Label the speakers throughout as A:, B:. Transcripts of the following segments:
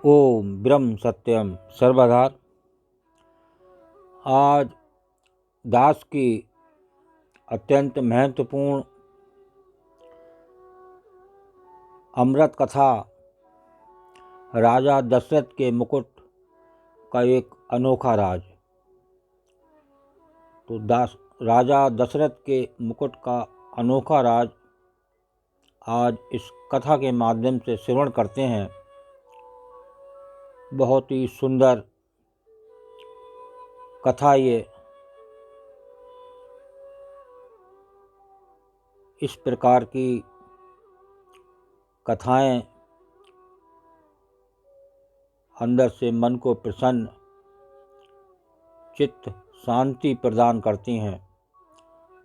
A: ओम ब्रह्म सत्यम सर्वधार। आज दास की अत्यंत महत्वपूर्ण अमृत कथा राजा दशरथ के मुकुट का एक अनोखा राज। तो राजा दशरथ के मुकुट का अनोखा राज आज इस कथा के माध्यम से श्रवण करते हैं। बहुत ही सुंदर कथा ये। इस प्रकार की कथाएं अंदर से मन को प्रसन्न, चित्त शांति प्रदान करती हैं।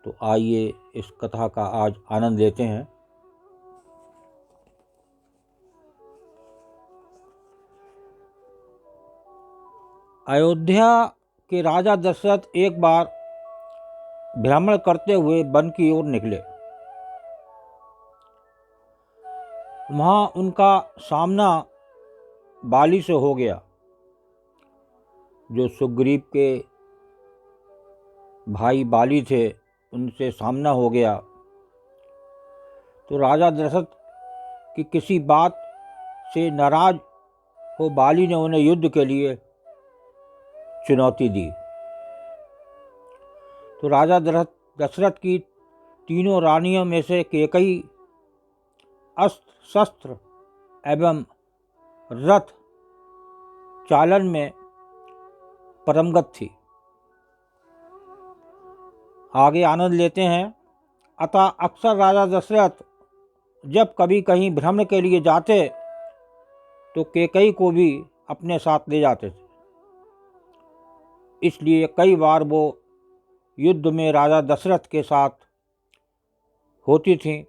A: तो आइए इस कथा का आज आनंद लेते हैं। अयोध्या के राजा दशरथ एक बार भ्रमण करते हुए वन की ओर निकले। वहां उनका सामना बाली से हो गया, जो सुग्रीव के भाई बाली थे, उनसे सामना हो गया। तो राजा दशरथ की किसी बात से नाराज हो बाली ने उन्हें युद्ध के लिए चुनौती दी। तो राजा दशरथ की तीनों रानियों में से कैकेयी अस्त्र शस्त्र एवं रथ चालन में परमगत थी। आगे आनंद लेते हैं। अतः अक्सर राजा दशरथ जब कभी कहीं भ्रमण के लिए जाते तो कैकेयी को भी अपने साथ ले जाते थे। इसलिए कई बार वो युद्ध में राजा दशरथ के साथ होती थीं।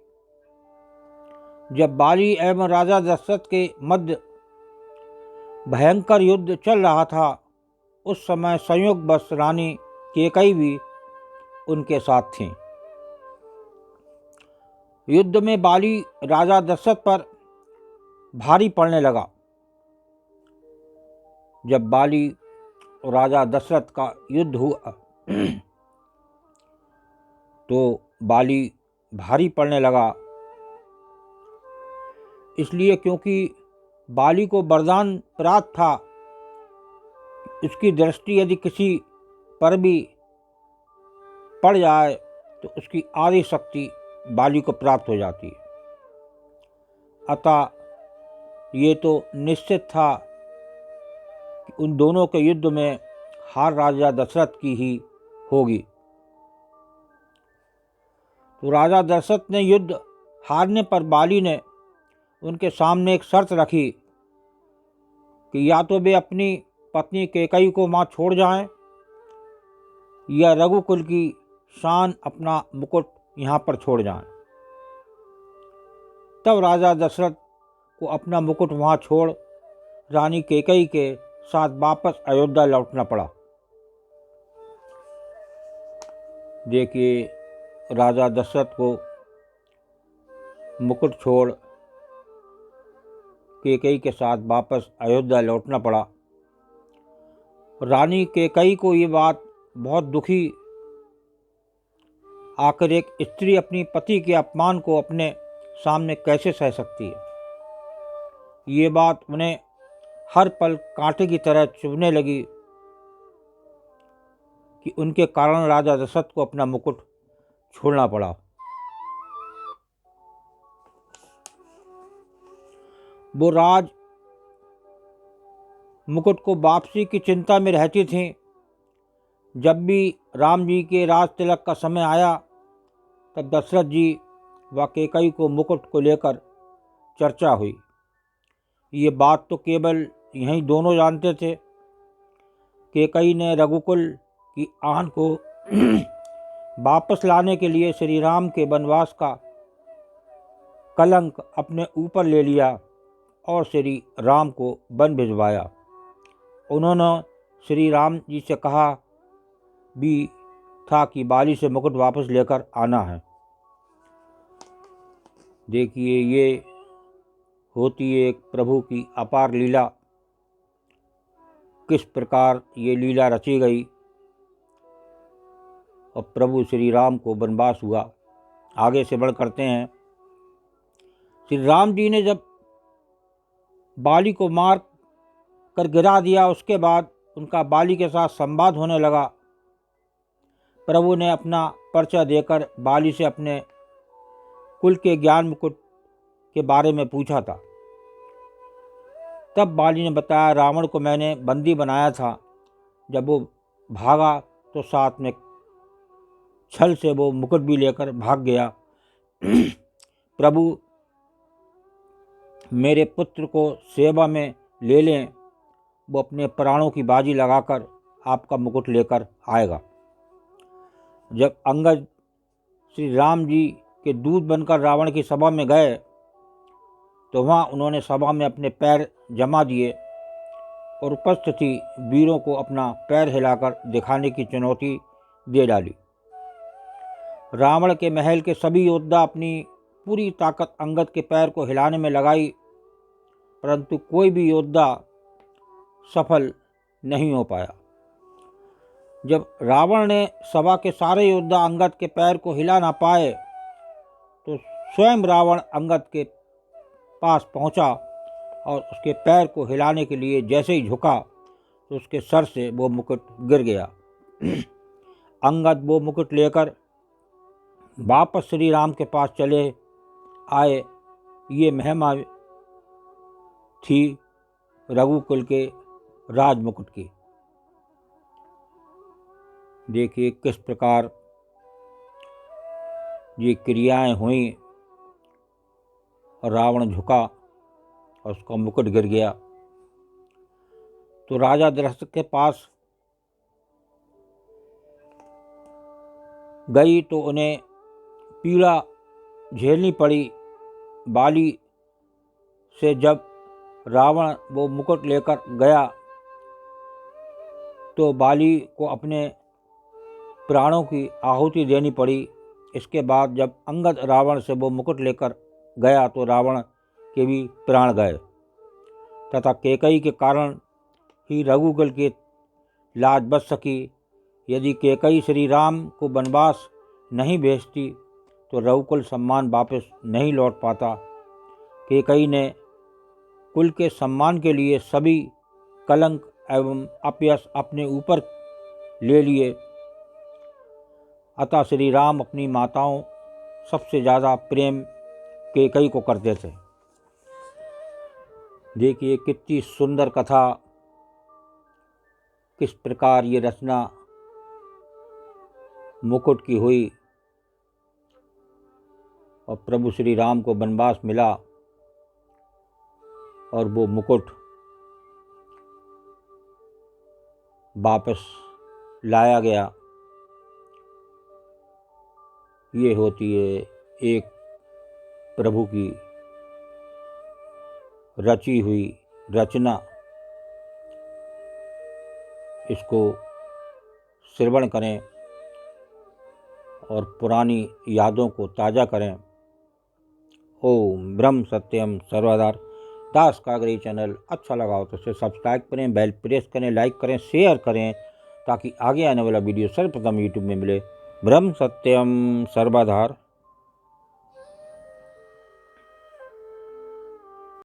A: जब बाली एवं राजा दशरथ के मध्य भयंकर युद्ध चल रहा था, उस समय संयोगवश रानी कैकेयी भी उनके साथ थीं। युद्ध में बाली राजा दशरथ पर भारी पड़ने लगा। जब बाली और राजा दशरथ का युद्ध हुआ तो बाली भारी पड़ने लगा। इसलिए क्योंकि बाली को वरदान प्राप्त था, उसकी दृष्टि यदि किसी पर भी पड़ जाए तो उसकी आधी शक्ति बाली को प्राप्त हो जाती है। अतः ये तो निश्चित था कि उन दोनों के युद्ध में हार राजा दशरथ की ही होगी। तो राजा दशरथ ने युद्ध हारने पर बाली ने उनके सामने एक शर्त रखी कि या तो वे अपनी पत्नी कैकेयी को वहाँ छोड़ जाएं, या रघुकुल की शान अपना मुकुट यहाँ पर छोड़ जाएं। तब राजा दशरथ को अपना मुकुट वहाँ छोड़ रानी कैकेयी के साथ वापस अयोध्या लौटना पड़ा। देखिए, राजा दशरथ को मुकुट छोड़ कैकेयी के साथ वापस अयोध्या लौटना पड़ा। रानी कैकेयी को ये बात बहुत दुखी। आखिर एक स्त्री अपनी पति के अपमान को अपने सामने कैसे सह सकती है। ये बात उन्हें हर पल कांटे की तरह चुभने लगी कि उनके कारण राजा दशरथ को अपना मुकुट छोड़ना पड़ा। वो राज मुकुट को वापसी की चिंता में रहती थीं। जब भी राम जी के राज तिलक का समय आया, तब दशरथ जी व कैकेयी को मुकुट को लेकर चर्चा हुई। ये बात तो केवल यही दोनों जानते थे। कैकेयी ने रघुकुल की आन को वापस लाने के लिए श्री राम के वनवास का कलंक अपने ऊपर ले लिया और श्री राम को वन भिजवाया। उन्होंने श्री राम जी से कहा भी था कि बाली से मुकुट वापस लेकर आना है। देखिए, ये होती है एक प्रभु की अपार लीला। किस प्रकार ये लीला रची गई और प्रभु श्री राम को वनवास हुआ। आगे से बढ़ करते हैं। श्री राम जी ने जब बाली को मार कर गिरा दिया, उसके बाद उनका बाली के साथ संवाद होने लगा। प्रभु ने अपना परिचय देकर बाली से अपने कुल के ज्ञान मुकुट के बारे में पूछा था। तब बाली ने बताया, रावण को मैंने बंदी बनाया था। जब वो भागा तो साथ में छल से वो मुकुट भी लेकर भाग गया। प्रभु मेरे पुत्र को सेवा में ले लें, वो अपने प्राणों की बाजी लगाकर आपका मुकुट लेकर आएगा। जब अंगद श्री राम जी के दूत बनकर रावण की सभा में गए तो वहाँ उन्होंने सभा में अपने पैर जमा दिए और उपस्थित वीरों को अपना पैर हिलाकर दिखाने की चुनौती दे डाली। रावण के महल के सभी योद्धा अपनी पूरी ताकत अंगद के पैर को हिलाने में लगाई, परंतु कोई भी योद्धा सफल नहीं हो पाया। जब रावण ने सभा के सारे योद्धा अंगद के पैर को हिला ना पाए तो स्वयं रावण अंगद के पास पहुंचा और उसके पैर को हिलाने के लिए जैसे ही झुका तो उसके सर से वो मुकुट गिर गया। अंगद वो मुकुट लेकर वापस श्री राम के पास चले आए। ये महिमा थी रघुकुल के राज मुकुट की। देखिए किस प्रकार ये क्रियाएं हुई और रावण झुका और उसका मुकुट गिर गया। तो राजा दशरथ के पास गई तो उन्हें पीड़ा झेलनी पड़ी। बाली से जब रावण वो मुकुट लेकर गया तो बाली को अपने प्राणों की आहुति देनी पड़ी। इसके बाद जब अंगद रावण से वो मुकुट लेकर गया तो रावण के भी प्राण गए तथा कैकेयी के कारण ही रघुकुल की लाज बच सकी। यदि कैकेयी श्री राम को वनवास नहीं भेजती तो रघुकुल सम्मान वापस नहीं लौट पाता। कैकेयी ने कुल के सम्मान के लिए सभी कलंक एवं अपयश अपने ऊपर ले लिए। अतः श्री राम अपनी माताओं सबसे ज़्यादा प्रेम कैकेयी को करते थे। देखिए कितनी सुंदर कथा, किस प्रकार ये रचना मुकुट की हुई और प्रभु श्री राम को वनवास मिला और वो मुकुट वापस लाया गया। ये होती है एक प्रभु की रची हुई रचना। इसको श्रवण करें और पुरानी यादों को ताज़ा करें। ओम ब्रह्म सत्यम सर्वदा। दास कागरी चैनल अच्छा लगा हो तो इसे सब्सक्राइब करें, बेल प्रेस करें, लाइक करें, शेयर करें ताकि आगे आने वाला वीडियो सर्वप्रथम यूट्यूब में मिले। ब्रह्म सत्यम सर्वदा।